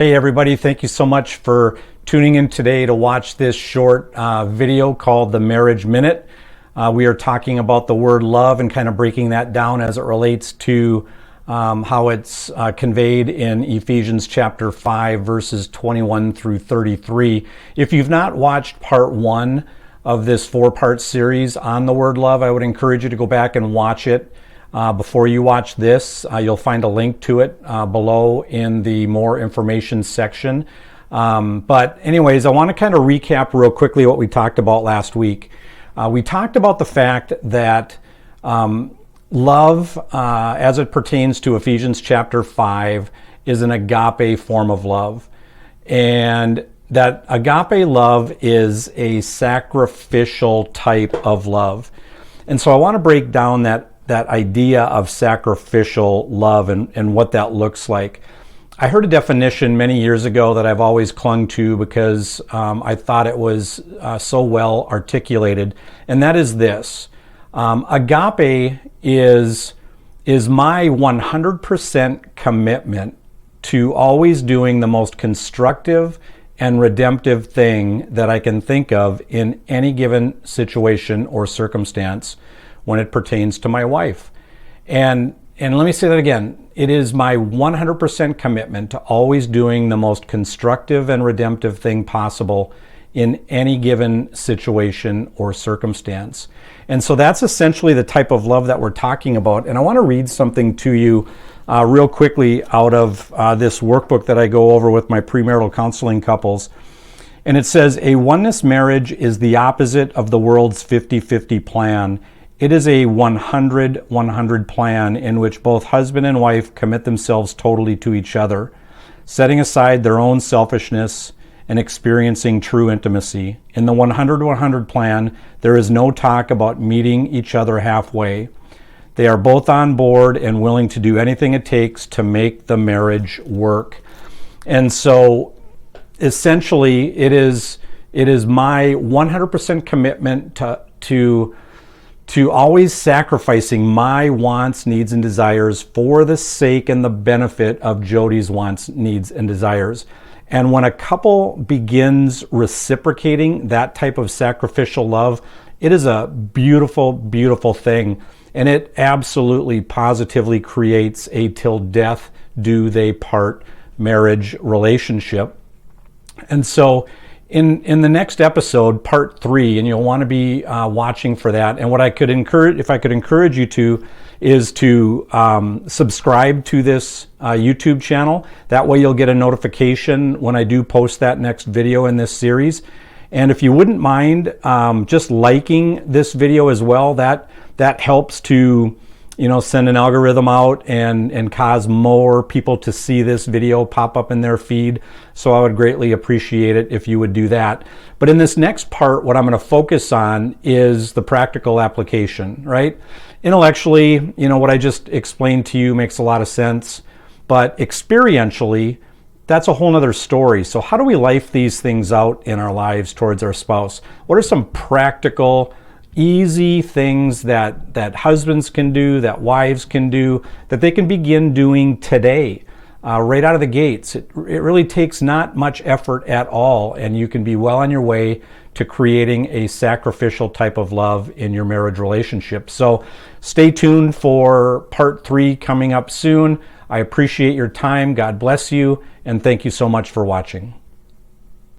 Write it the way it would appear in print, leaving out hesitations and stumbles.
Hey everybody, thank you so much for tuning in today to watch this short video called The Marriage Minute. We are talking about the word love and kind of breaking that down as it relates to how it's conveyed in Ephesians chapter 5 verses 21 through 33. If you've not watched part 1 of this 4-part series on the word love, I would encourage you to go back and watch it. Before you watch this, you'll find a link to it below in the more information section. But anyways, I want to kind of recap real quickly what we talked about last week. We talked about the fact that love, as it pertains to Ephesians chapter 5, is an agape form of love. And that agape love is a sacrificial type of love. And so I want to break down that idea of sacrificial love and what that looks like. I heard a definition many years ago that I've always clung to because I thought it was so well articulated, and that is this. Agape is my 100% commitment to always doing the most constructive and redemptive thing that I can think of in any given situation or circumstance when it pertains to my wife. And let me say that again. It is my 100% commitment to always doing the most constructive and redemptive thing possible in any given situation or circumstance. And so that's essentially the type of love that we're talking about. And I want to read something to you real quickly out of this workbook that I go over with my premarital counseling couples. And it says, a oneness marriage is the opposite of the world's 50-50 plan. It is a 100-100 plan in which both husband and wife commit themselves totally to each other, setting aside their own selfishness and experiencing true intimacy. In the 100-100 plan, there is no talk about meeting each other halfway. They are both on board and willing to do anything it takes to make the marriage work. And so essentially it is my 100% commitment to always sacrificing my wants, needs, and desires for the sake and the benefit of Jody's wants, needs, and desires. And when a couple begins reciprocating that type of sacrificial love, it is a beautiful, beautiful thing. And it absolutely, positively creates a till death do they part marriage relationship. And so in the next episode, part 3, and you'll want to be watching for that. And what I could encourage you to is to subscribe to this YouTube channel. That way you'll get a notification when I do post that next video in this series. And if you wouldn't mind just liking this video as well, that helps to send an algorithm out and cause more people to see this video pop up in their feed. So I would greatly appreciate it if you would do that. But in this next part, what I'm going to focus on is the practical application, right? Intellectually, what I just explained to you makes a lot of sense, but experientially, that's a whole nother story. So how do we life these things out in our lives towards our spouse? What are some practical, easy things that husbands can do, that wives can do, that they can begin doing today, right out of the gates? It really takes not much effort at all, and you can be well on your way to creating a sacrificial type of love in your marriage relationship. So stay tuned for part 3 coming up soon. I appreciate your time. God bless you, and thank you so much for watching.